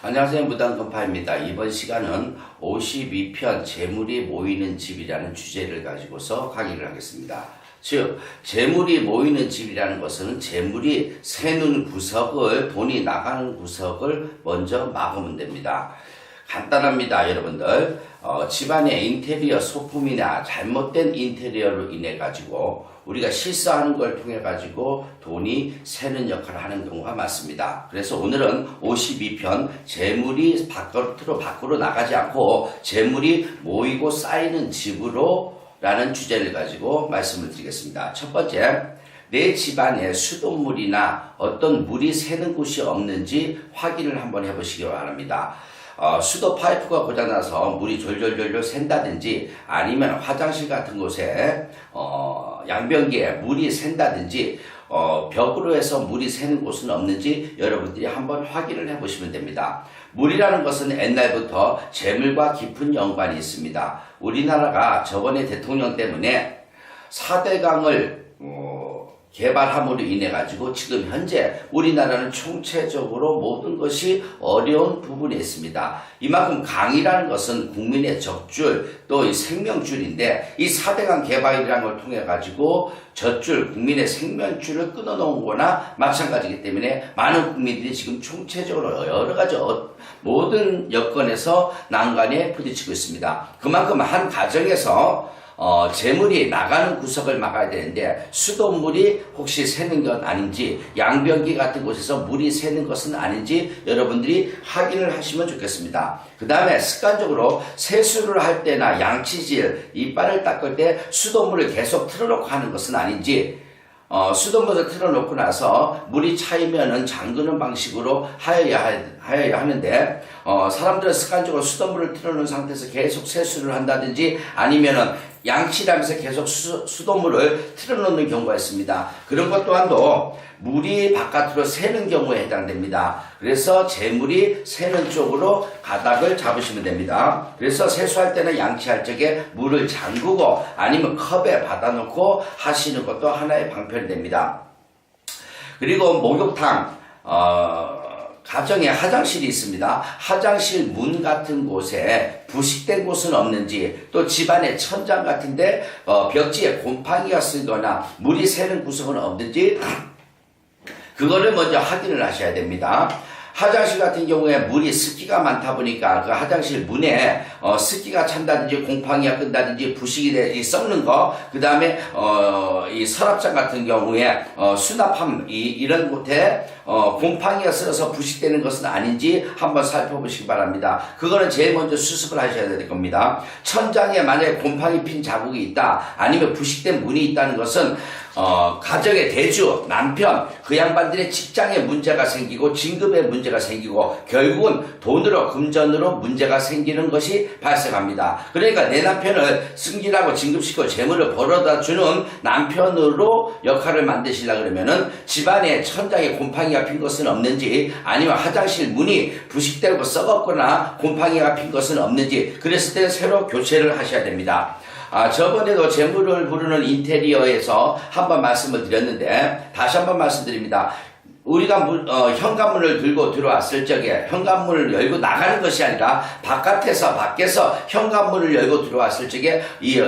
안녕하세요. 무당건파입니다. 이번 시간은 52편 재물이 모이는 집이라는 주제를 가지고서 강의를 하겠습니다. 즉 재물이 모이는 집이라는 것은 재물이 새는 구석을, 돈이 나가는 구석을 먼저 막으면 됩니다. 간단합니다, 여러분들. 집안의 인테리어 소품이나 잘못된 인테리어로 인해 가지고 우리가 실수하는 걸 통해 가지고 돈이 새는 역할을 하는 경우가 많습니다. 그래서 오늘은 52편 재물이 밖으로 나가지 않고 재물이 모이고 쌓이는 집으로 라는 주제를 가지고 말씀을 드리겠습니다. 첫 번째, 내 집안에 수돗물이나 어떤 물이 새는 곳이 없는지 확인을 한번 해보시기 바랍니다. 수도 파이프가 고장나서 물이 졸졸졸졸 샌다든지 아니면 화장실 같은 곳에 양변기에 물이 샌다든지 벽으로 해서 물이 새는 곳은 없는지 여러분들이 한번 확인을 해보시면 됩니다. 물이라는 것은 옛날부터 재물과 깊은 연관이 있습니다. 우리나라가 저번에 대통령 때문에 4대강을 개발함으로 인해 가지고 지금 현재 우리나라는 총체적으로 모든 것이 어려운 부분이 있습니다. 이만큼 강이라는 것은 국민의 적줄 또 생명줄인데 이 4대강 개발이라는 걸 통해 가지고 젖줄 국민의 생명줄을 끊어놓은 거나 마찬가지이기 때문에 많은 국민들이 지금 총체적으로 여러 가지 모든 여건에서 난관에 부딪히고 있습니다. 그만큼 한 가정에서 재물이 나가는 구석을 막아야 되는데 수돗물이 혹시 새는 건 아닌지 양변기 같은 곳에서 물이 새는 것은 아닌지 여러분들이 확인을 하시면 좋겠습니다. 그 다음에 습관적으로 세수를 할 때나 양치질, 이빨을 닦을 때 수돗물을 계속 틀어놓고 하는 것은 아닌지 수돗물을 틀어놓고 나서 물이 차이면은 잠그는 방식으로 하여야 하는데 사람들은 습관적으로 수돗물을 틀어놓은 상태에서 계속 세수를 한다든지 아니면은 양치를 하면서 계속 수돗물을 틀어놓는 경우가 있습니다. 그런 것 또한도 물이 바깥으로 새는 경우에 해당됩니다. 그래서 재물이 새는 쪽으로 가닥을 잡으시면 됩니다. 그래서 세수할 때나 양치할 적에 물을 잠그고 아니면 컵에 받아놓고 하시는 것도 하나의 방편이 됩니다. 그리고 목욕탕, 가정에 화장실이 있습니다. 화장실 문 같은 곳에 부식된 곳은 없는지 또 집안의 천장 같은데 벽지에 곰팡이가 쓰거나 물이 새는 구석은 없는지 그거를 먼저 확인을 하셔야 됩니다. 화장실 같은 경우에 물이 습기가 많다 보니까 그 화장실 문에 습기가 찬다든지 곰팡이가 끈다든지 부식이 썩는 거, 그 다음에 이 서랍장 같은 경우에 수납함 이런 곳에 곰팡이가 쓸어서 부식되는 것은 아닌지 한번 살펴보시기 바랍니다. 그거는 제일 먼저 수습을 하셔야 될 겁니다. 천장에 만약에 곰팡이 핀 자국이 있다 아니면 부식된 문이 있다는 것은 가정의 대주, 남편, 그 양반들의 직장에 문제가 생기고 진급에 문제가 생기고 결국은 돈으로 금전으로 문제가 생기는 것이 발생합니다. 그러니까 내 남편을 승진하고 진급시키고 재물을 벌어다 주는 남편으로 역할을 만드시려고 그러면은 집안에 천장에 곰팡이가 핀 것은 없는지 아니면 화장실 문이 부식되고 썩었거나 곰팡이가 핀 것은 없는지 그랬을 때 새로 교체를 하셔야 됩니다. 저번에도 재물을 부르는 인테리어에서 한번 말씀을 드렸는데 다시 한번 말씀드립니다. 우리가 현관문을 들고 들어왔을 적에 현관문을 열고 나가는 것이 아니라 밖에서 현관문을 열고 들어왔을 적에 이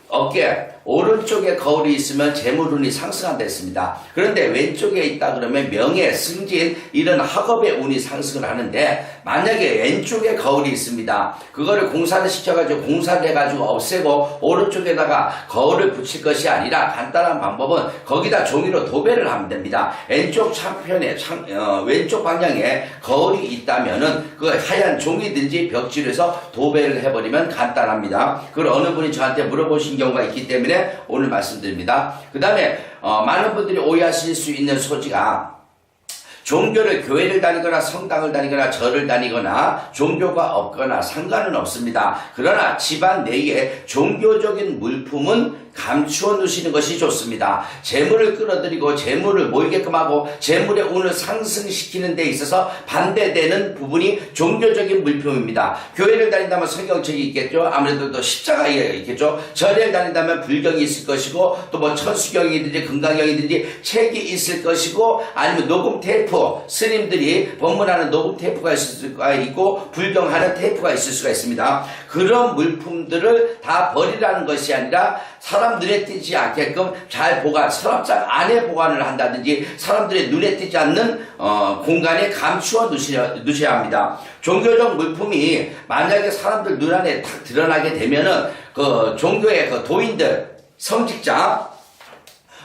어깨 오른쪽에 거울이 있으면 재물운이 상승한다 했습니다. 그런데 왼쪽에 있다 그러면 명예, 승진 이런 학업의 운이 상승을 하는데 만약에 왼쪽에 거울이 있습니다. 그거를 공사를 시켜가지고 공사를 해가지고 없애고 오른쪽에다가 거울을 붙일 것이 아니라 간단한 방법은 거기다 종이로 도배를 하면 됩니다. 왼쪽 창편에 왼쪽 방향에 거울이 있다면은 그 하얀 종이든지 벽지에서 도배를 해버리면 간단합니다. 그걸 어느 분이 저한테 물어보신 경우가 있기 때문에 오늘 말씀드립니다. 그 다음에 많은 분들이 오해하실 수 있는 소지가 종교를 교회를 다니거나 성당을 다니거나 절을 다니거나 종교가 없거나 상관은 없습니다. 그러나 집안 내에 종교적인 물품은 감추어 두시는 것이 좋습니다. 재물을 끌어들이고 재물을 모이게끔 하고 재물의 운을 상승시키는 데 있어서 반대되는 부분이 종교적인 물품입니다. 교회를 다닌다면 성경책이 있겠죠. 아무래도 또 십자가가 있겠죠. 절을 다닌다면 불경이 있을 것이고 또 뭐 천수경이든지 금강경이든지 책이 있을 것이고 아니면 녹음 테이프 테이프, 스님들이 법문하는 녹음 테이프가 있을 수가 있고 불경하는 테이프가 있을 수가 있습니다. 그런 물품들을 다 버리라는 것이 아니라 사람 눈에 띄지 않게끔 잘 보관, 서랍장 안에 보관을 한다든지 사람들의 눈에 띄지 않는 공간에 감추어 두셔야 합니다. 종교적 물품이 만약에 사람들 눈 안에 탁 드러나게 되면은 그 종교의 그 도인들, 성직자,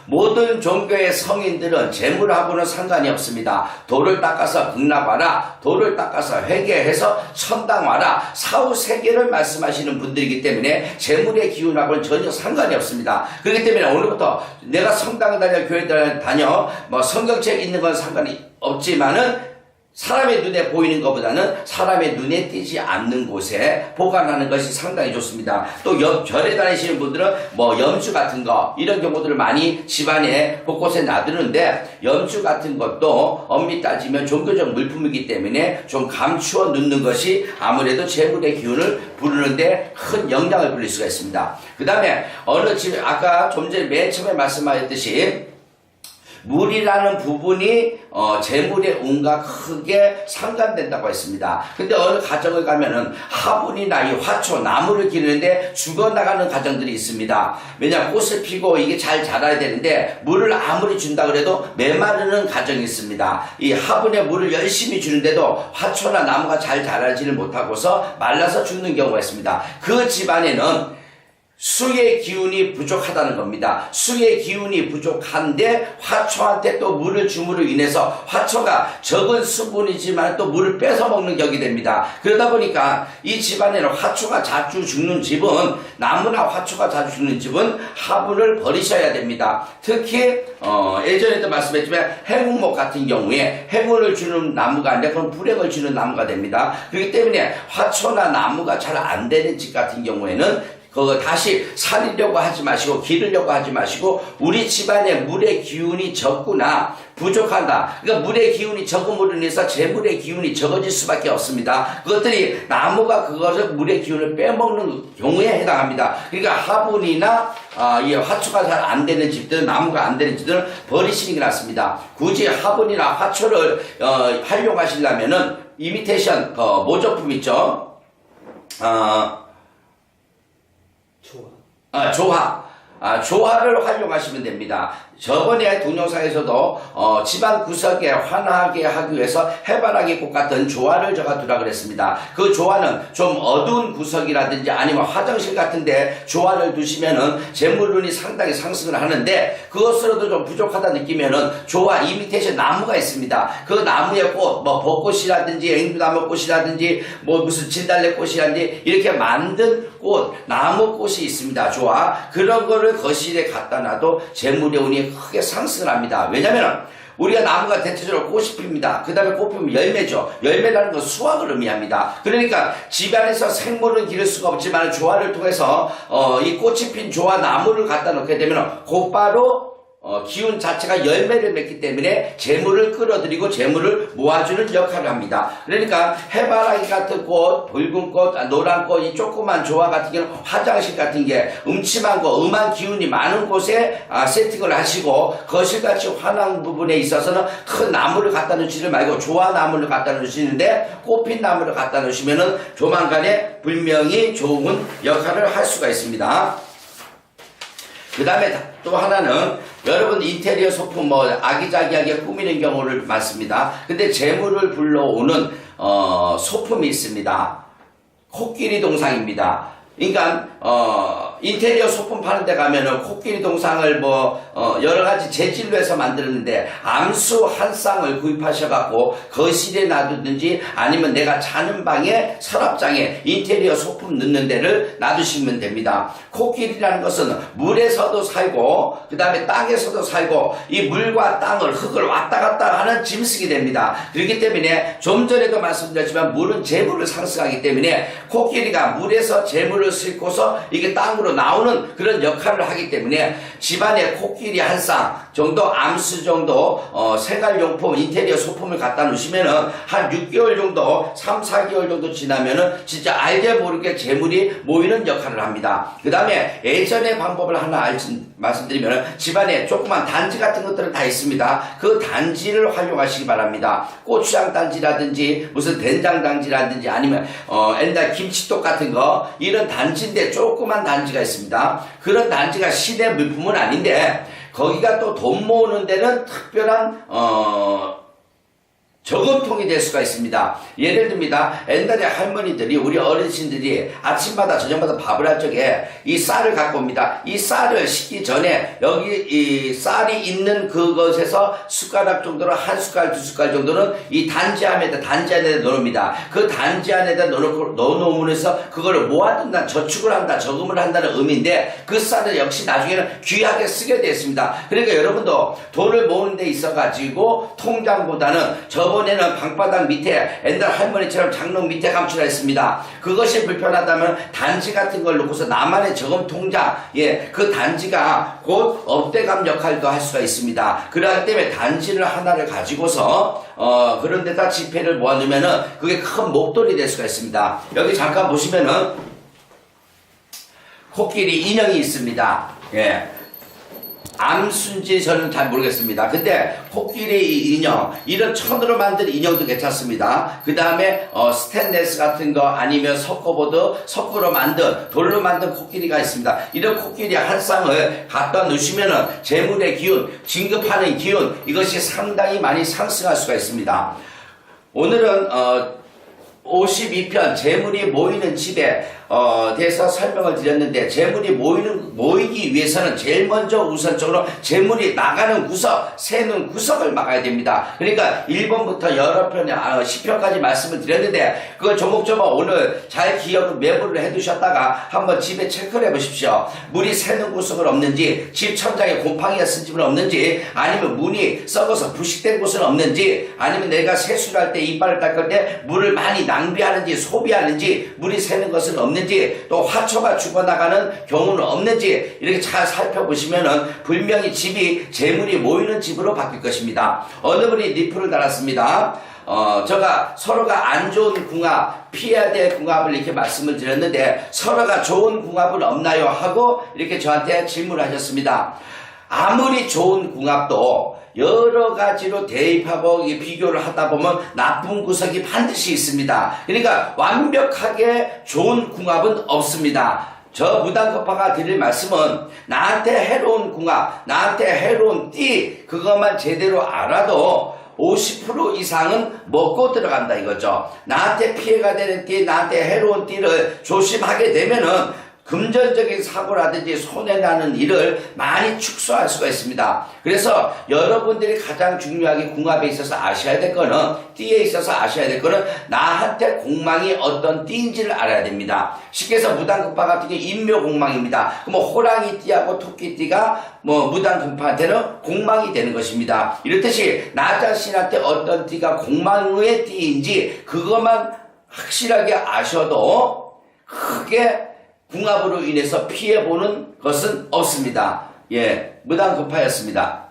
모든 종교의 성인들은 재물하고는 상관이 없습니다. 돌을 닦아서 극락와라, 돌을 닦아서 회개해서 천당 와라, 사후 세계를 말씀하시는 분들이기 때문에 재물의 기운하고는 전혀 상관이 없습니다. 그렇기 때문에 오늘부터 내가 성당 다녀, 교회 다녀, 뭐 성경책 있는 건 상관이 없지만은 사람의 눈에 보이는 것보다는 사람의 눈에 띄지 않는 곳에 보관하는 것이 상당히 좋습니다. 또 절에 다니시는 분들은 뭐 염주 같은 거 이런 경우들을 많이 집안에 곳곳에 놔두는데 염주 같은 것도 엄밀히 따지면 종교적 물품이기 때문에 좀 감추어 놓는 것이 아무래도 재물의 기운을 부르는데 큰 영향을 불릴 수가 있습니다. 그 다음에 어느 집 아까 좀 전에 맨 처음에 말씀하셨듯이 물이라는 부분이 재물의 운과 크게 상관된다고 했습니다. 근데 어느 가정을 가면은 화분이나 이 화초, 나무를 기르는데 죽어나가는 가정들이 있습니다. 왜냐하면 꽃을 피고 이게 잘 자라야 되는데 물을 아무리 준다 그래도 메마르는 가정이 있습니다. 이 화분에 물을 열심히 주는데도 화초나 나무가 잘 자라지를 못하고서 말라서 죽는 경우가 있습니다. 그 집안에는 수의 기운이 부족하다는 겁니다. 수의 기운이 부족한데 화초한테 또 물을 줌으로 인해서 화초가 적은 수분이지만 또 물을 뺏어 먹는 격이 됩니다. 그러다 보니까 이 집안에는 화초가 자주 죽는 집은, 나무나 화초가 자주 죽는 집은 화분을 버리셔야 됩니다. 특히 예전에도 말씀했지만 행운목 같은 경우에 행운을 주는 나무가 아니라 그건 불행을 주는 나무가 됩니다. 그렇기 때문에 화초나 나무가 잘 안 되는 집 같은 경우에는 그거 다시 살리려고 하지 마시고 기르려고 하지 마시고 우리 집안에 물의 기운이 적구나 부족한다. 그러니까 물의 기운이 적음으로 인해서 재물의 기운이 적어질 수밖에 없습니다. 그것들이 나무가 그것을 물의 기운을 빼먹는 경우에 해당합니다. 그러니까 화분이나 이 화초가 잘 안 되는 집들은, 나무가 안 되는 집들은 버리시는 게 낫습니다. 굳이 화분이나 화초를 활용하시려면은 이미테이션 모조품 있죠. 조화를 활용하시면 됩니다. 저번에 동영상에서도 집안 구석에 환하게 하기 위해서 해바라기 꽃 같은 조화를 제가 두라 그랬습니다. 그 조화는 좀 어두운 구석이라든지 아니면 화장실 같은데 조화를 두시면은 재물운이 상당히 상승을 하는데 그것으로도 좀 부족하다 느끼면은 조화 이미테이션 나무가 있습니다. 그 나무의 꽃, 뭐 벚꽃이라든지 앵두나무꽃이라든지 뭐 무슨 진달래꽃이라든지 이렇게 만든 꽃, 나무꽃이 있습니다. 조화. 그런 거를 거실에 갖다 놔도 재물의 운이 크게 상승을 합니다. 왜냐면 우리가 나무가 대체적으로 꽃이 핍니다. 그 다음에 꽃 피면 열매죠. 열매라는 건 수확을 의미합니다. 그러니까 집안에서 생물은 기를 수가 없지만 조화를 통해서 이 꽃이 핀 조화 나무를 갖다 놓게 되면 곧바로 기운 자체가 열매를 맺기 때문에 재물을 끌어들이고 재물을 모아주는 역할을 합니다. 그러니까 해바라기 같은 꽃, 붉은 꽃, 노란 꽃, 이 조그만 조화 같은 경우는 화장실 같은 게 음침한 거, 음한 기운이 많은 곳에 세팅을 하시고 거실같이 환한 부분에 있어서는 큰 나무를 갖다 놓지를 말고 조화 나무를 갖다 놓으시는데 꽃핀 나무를 갖다 놓으시면은 조만간에 분명히 좋은 역할을 할 수가 있습니다. 그 다음에 또 하나는 여러분 인테리어 소품 뭐 아기자기하게 꾸미는 경우를 많습니다. 근데 재물을 불러오는 소품이 있습니다. 코끼리 동상입니다. 그러니까 인테리어 소품 파는 데 가면은 코끼리 동상을 뭐 여러 가지 재질로 해서 만들었는데 암수 한 쌍을 구입하셔갖고 거실에 놔두든지 아니면 내가 자는 방에 서랍장에 인테리어 소품 넣는 데를 놔두시면 됩니다. 코끼리라는 것은 물에서도 살고 그 다음에 땅에서도 살고 이 물과 땅을 흙을 왔다 갔다 하는 짐승이 됩니다. 그렇기 때문에 좀 전에도 말씀드렸지만 물은 재물을 상승하기 때문에 코끼리가 물에서 재물을 싣고서 이게 땅으로 나오는 그런 역할을 하기 때문에 집안에 코끼리 한 쌍, 정도 암수 정도 생활용품 인테리어 소품을 갖다 놓으시면은 한 6개월 정도 3, 4개월 정도 지나면은 진짜 알게 모르게 재물이 모이는 역할을 합니다. 그 다음에 예전의 방법을 하나 말씀드리면 집안에 조그만 단지 같은 것들은 다 있습니다. 그 단지를 활용하시기 바랍니다. 고추장 단지라든지 무슨 된장 단지라든지 아니면 옛날 김치떡 같은 거 이런 단지인데 조그만 단지가 있습니다. 그런 단지가 시대 물품은 아닌데 거기가 또 돈 모으는 데는 특별한 저금통이 될 수가 있습니다. 예를 듭니다. 옛날에 할머니들이 우리 어르신들이 아침마다 저녁마다 밥을 할 적에 이 쌀을 갖고 옵니다. 이 쌀을 식기 전에 여기 이 쌀이 있는 그것에서 숟가락 정도로 한 숟갈 두 숟갈 정도는 이 단지 안에다 넣어놓습니다. 그 단지 안에다 넣어놓으면서 그거를 모아둔다, 저축을 한다, 저금을 한다는 의미인데 그 쌀을 역시 나중에는 귀하게 쓰게 되어 있습니다. 그러니까 여러분도 돈을 모으는 데 있어가지고 통장보다는 저번에는 방바닥 밑에 옛날 할머니처럼 장롱 밑에 감추라 했습니다. 그것이 불편하다면 단지 같은 걸 놓고서 나만의 저금 통장, 그 단지가 곧 업대감 역할도 할 수가 있습니다. 그러기 때문에 단지를 하나를 가지고서 그런 데다 지폐를 모아두면은 그게 큰 목돈이 될 수가 있습니다. 여기 잠깐 보시면은 코끼리 인형이 있습니다. 암순지 저는 잘 모르겠습니다. 근데 코끼리 인형, 이런 천으로 만든 인형도 괜찮습니다. 그 다음에 스테인레스 같은 거 아니면 석고로 만든 돌로 만든 코끼리가 있습니다. 이런 코끼리 한 쌍을 갖다 놓으시면은 재물의 기운, 진급하는 기운, 이것이 상당히 많이 상승할 수가 있습니다. 오늘은 52편 재물이 모이는 집에 대해서 설명을 드렸는데, 재물이 모이기 위해서는 제일 먼저 우선적으로 재물이 나가는 구석, 새는 구석을 막아야 됩니다. 그러니까 1번부터 여러 편, 10편까지 말씀을 드렸는데, 그걸 조목조목 오늘 잘 기억을 메모를 해두셨다가 한번 집에 체크를 해보십시오. 물이 새는 구석은 없는지, 집 천장에 곰팡이가 쓴 집은 없는지, 아니면 문이 썩어서 부식된 곳은 없는지, 아니면 내가 세수를 할 때 이빨을 닦을 때 물을 많이 낭비하는지 소비하는지, 물이 새는 것은 없는지, 또 화초가 죽어나가는 경우는 없는지 이렇게 잘 살펴보시면은 분명히 집이 재물이 모이는 집으로 바뀔 것입니다. 어느 분이 리플을 달았습니다. 제가 서로가 안 좋은 궁합, 피해야 될 궁합을 이렇게 말씀을 드렸는데 서로가 좋은 궁합은 없나요? 하고 이렇게 저한테 질문을 하셨습니다. 아무리 좋은 궁합도 여러 가지로 대입하고 비교를 하다 보면 나쁜 구석이 반드시 있습니다. 그러니까 완벽하게 좋은 궁합은 없습니다. 저 무당급파가 드릴 말씀은 나한테 해로운 궁합, 나한테 해로운 띠, 그것만 제대로 알아도 50% 이상은 먹고 들어간다 이거죠. 나한테 피해가 되는 띠, 나한테 해로운 띠를 조심하게 되면은 금전적인 사고라든지 손해나는 일을 많이 축소할 수가 있습니다. 그래서 여러분들이 가장 중요하게 궁합에 있어서 아셔야 될 거는, 띠에 있어서 아셔야 될 거는 나한테 공망이 어떤 띠인지를 알아야 됩니다. 쉽게 해서 무당급파 같은 게 인묘공망입니다. 그럼 호랑이 띠하고 토끼띠가 무당급파한테는 공망이 되는 것입니다. 이렇듯이 나 자신한테 어떤 띠가 공망의 띠인지 그것만 확실하게 아셔도 크게 궁합으로 인해서 피해보는 것은 없습니다. 무당급파였습니다.